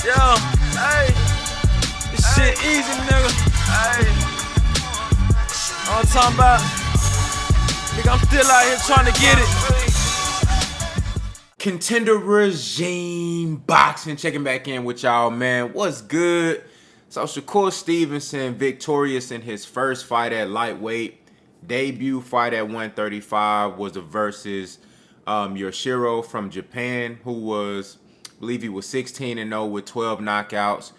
Yo, hey, this shit easy, nigga. Hey, all I'm talking about, nigga, I'm still out here trying to get it. Contender Regime Boxing, checking back in with y'all, man. What's good? So SHAKUR Stevenson victorious in his first fight at lightweight. Debut fight at 135 was the versus Yoshiro from Japan, who was, I believe he was 16-0 with 12 knockouts.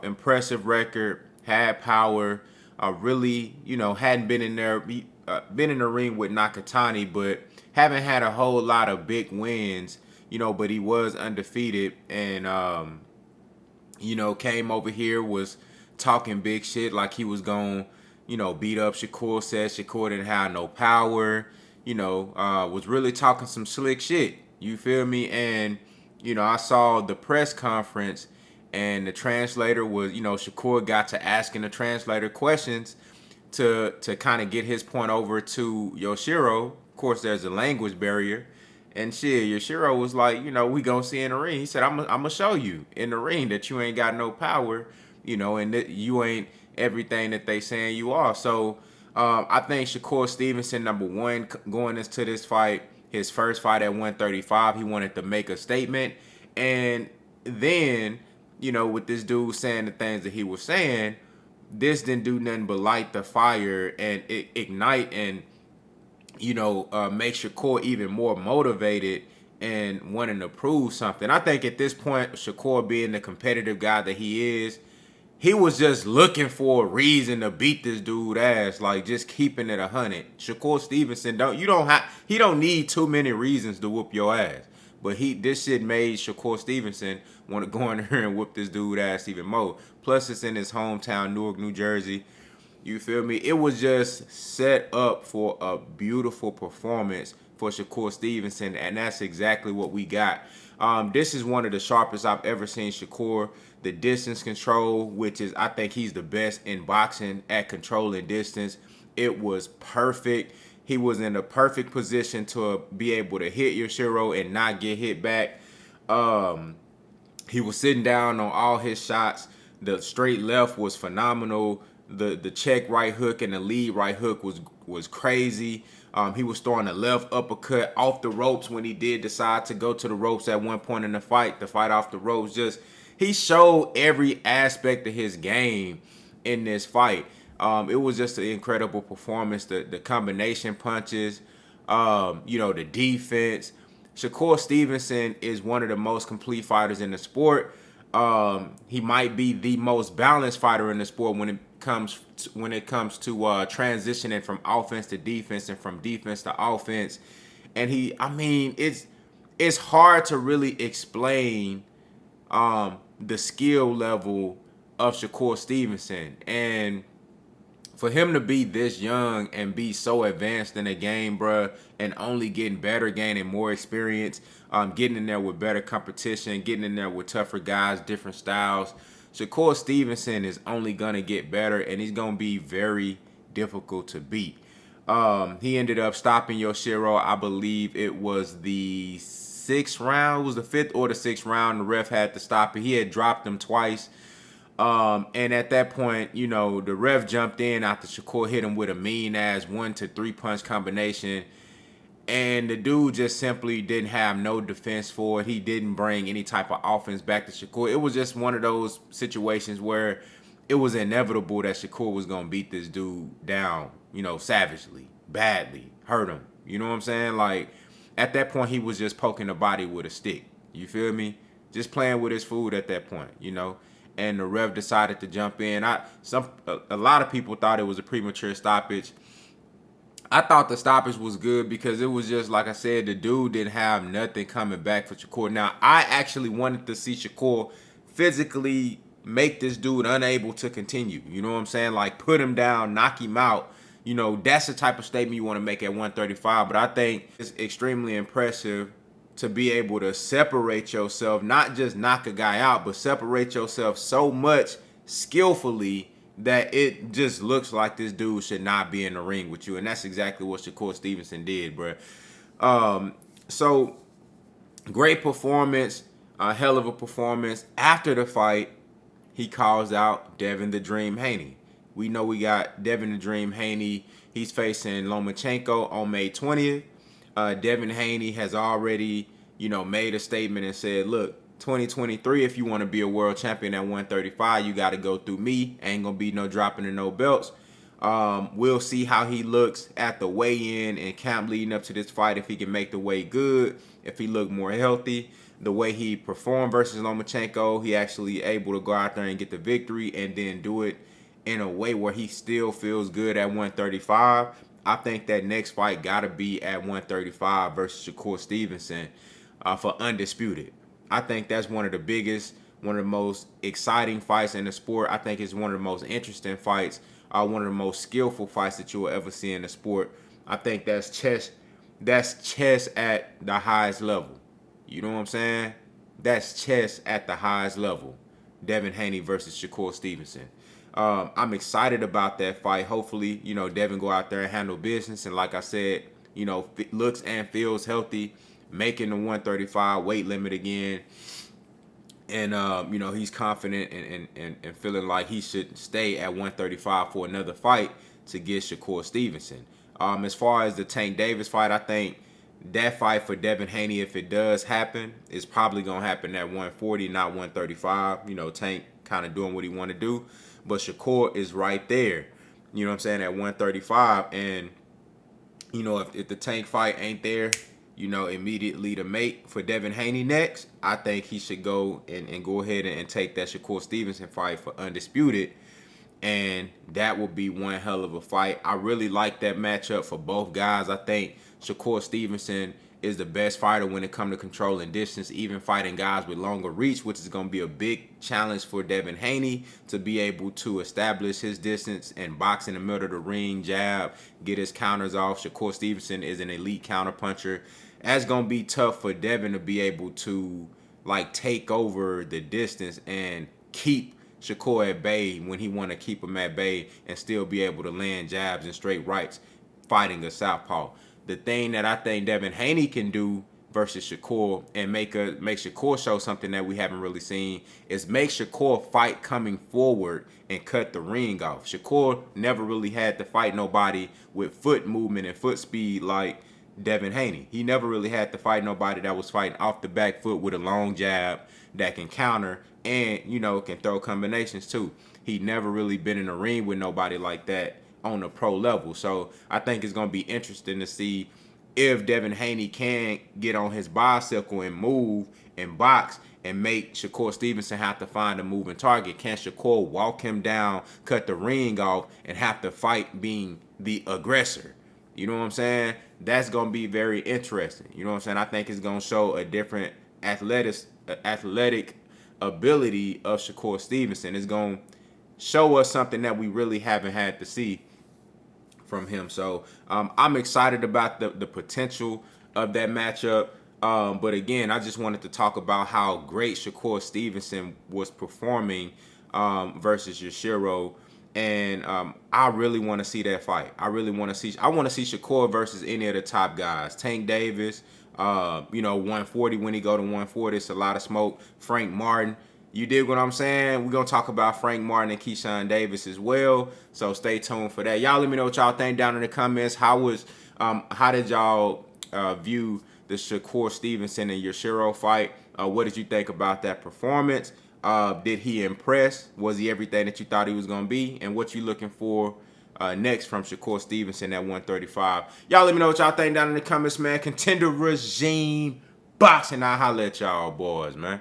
Impressive record, had power. Really, hadn't been in there, been in the ring with Nakatani, but haven't had a whole lot of big wins, but he was undefeated and, came over here, was talking big shit like he was going, beat up SHAKUR, said SHAKUR didn't have no power, was really talking some slick shit. You feel me? And, I saw the press conference and the translator was, SHAKUR got to asking the translator questions to kind of get his point over to Yoshiro. Of course, there's a language barrier. And shit, Yoshiro was like, we gonna see in the ring. He said, I'm gonna show you in the ring that you ain't got no power, and that you ain't everything that they saying you are. So I think SHAKUR Stevenson, number one, going into this fight, his first fight at 135, he wanted to make a statement. And then, with this dude saying the things that he was saying, this didn't do nothing but light the fire and ignite and make SHAKUR even more motivated and wanting to prove something. I think at this point, SHAKUR being the competitive guy that he is, he was just looking for a reason to beat this dude ass, like just keeping it 100. SHAKUR Stevenson he don't need too many reasons to whoop your ass. But this shit made SHAKUR Stevenson want to go in there and whoop this dude ass even more. Plus, it's in his hometown, Newark, New Jersey. You feel me? It was just set up for a beautiful performance for SHAKUR Stevenson, and that's exactly what we got. This is one of the sharpest I've ever seen SHAKUR. The distance control, which is, I think he's the best in boxing at controlling distance. It was perfect. He was in a perfect position to be able to hit Yoshiro and not get hit back. He was sitting down on all his shots. The straight left was phenomenal. The check right hook and the lead right hook was crazy. He was throwing a left uppercut off the ropes when he did decide to go to the ropes at one point in the fight off the ropes. He showed every aspect of his game in this fight. It was just an incredible performance. The combination punches, the defense. SHAKUR Stevenson is one of the most complete fighters in the sport. He might be the most balanced fighter in the sport when it comes to transitioning from offense to defense and from defense to offense. And it's hard to really explain the skill level of SHAKUR Stevenson. And for him to be this young and be so advanced in the game, bruh, and only getting better, gaining more experience, getting in there with better competition, getting in there with tougher guys, different styles, SHAKUR Stevenson is only going to get better, and he's going to be very difficult to beat. He ended up stopping Yoshiro. I believe it was the sixth round. It was the fifth or the sixth round. The ref had to stop it. He had dropped him twice. And at that point, the ref jumped in after SHAKUR hit him with a mean-ass 1 to 3 punch combination. And the dude just simply didn't have no defense for it. He didn't bring any type of offense back to SHAKUR. It was just one of those situations where it was inevitable that SHAKUR was going to beat this dude down, savagely, badly, hurt him. You know what I'm saying? Like, at that point, he was just poking the body with a stick. You feel me? Just playing with his food at that point, And the ref decided to jump in. A lot of people thought it was a premature stoppage. I thought the stoppage was good because it was just, like I said, the dude didn't have nothing coming back for SHAKUR. Now, I actually wanted to see SHAKUR physically make this dude unable to continue. You know what I'm saying? Like, put him down, knock him out. That's the type of statement you want to make at 135. But I think it's extremely impressive to be able to separate yourself, not just knock a guy out, but separate yourself so much skillfully that it just looks like this dude should not be in the ring with you. And that's exactly what SHAKUR Stevenson did, bro. So great performance. A hell of a performance. After the fight, he calls out Devin the Dream Haney. We know we got Devin the Dream Haney. He's facing Lomachenko on May 20th. Devin Haney has already, made a statement and said, look, 2023, if you want to be a world champion at 135, you got to go through me. Ain't going to be no dropping of no belts. We'll see how he looks at the weigh-in and camp leading up to this fight, if he can make the weight good, if he look more healthy. The way he performed versus Lomachenko, he actually able to go out there and get the victory and then do it in a way where he still feels good at 135. I think that next fight got to be at 135 versus Shakur Stevenson for Undisputed. I think that's one of the biggest, one of the most exciting fights in the sport. I think it's one of the most interesting fights, one of the most skillful fights that you will ever see in the sport. I think that's chess at the highest level. You know what I'm saying? That's chess at the highest level. Devin Haney versus Shakur Stevenson. I'm excited about that fight. Hopefully, Devin go out there and handle business. And like I said, looks and feels healthy, making the 135 weight limit again. And, he's confident and feeling like he should stay at 135 for another fight to get Shakur Stevenson. As far as the Tank Davis fight, I think that fight for Devin Haney, if it does happen, is probably going to happen at 140, not 135. Tank kind of doing what he want to do. But Shakur is right there, at 135. And, if the Tank fight ain't there, immediately to make for Devin Haney next, I think he should go and go ahead and take that Shakur Stevenson fight for Undisputed. And that will be one hell of a fight. I really like that matchup for both guys. I think Shakur Stevenson is the best fighter when it comes to controlling distance, even fighting guys with longer reach, which is going to be a big challenge for Devin Haney to be able to establish his distance and box in the middle of the ring, jab, get his counters off. Shakur Stevenson is an elite counter puncher. That's going to be tough for Devin to be able to take over the distance and keep Shakur at bay when he want to keep him at bay and still be able to land jabs and straight rights fighting a southpaw. The thing that I think Devin Haney can do versus Shakur and make Shakur show something that we haven't really seen is make Shakur fight coming forward and cut the ring off. Shakur never really had to fight nobody with foot movement and foot speed like Devin Haney. He never really had to fight nobody that was fighting off the back foot with a long jab that can counter and, can throw combinations too. He never really been in a ring with nobody like that on a pro level. So I think it's going to be interesting to see if Devin Haney can get on his bicycle and move and box and make Shakur Stevenson have to find a moving target. Can Shakur walk him down, cut the ring off, and have to fight being the aggressor? You know what I'm saying? That's going to be very interesting. You know what I'm saying? I think it's going to show a different athletic ability of Shakur Stevenson. It's going to show us something that we really haven't had to see from him. So I'm excited about the potential of that matchup. But again, I just wanted to talk about how great Shakur Stevenson was performing versus Yoshiro. And I really want to see that fight. I want to see Shakur versus any of the top guys. Tank Davis, 140 when he go to 140, it's a lot of smoke. Frank Martin. You dig what I'm saying? We're going to talk about Frank Martin and Keyshawn Davis as well. So stay tuned for that. Y'all let me know what y'all think down in the comments. How did y'all view the Shakur Stevenson and Yoshiro fight? What did you think about that performance? Did he impress? Was he everything that you thought he was going to be? And what you looking for next from Shakur Stevenson at 135? Y'all let me know what y'all think down in the comments, man. Contender regime boxing. I'll holler at y'all boys, man.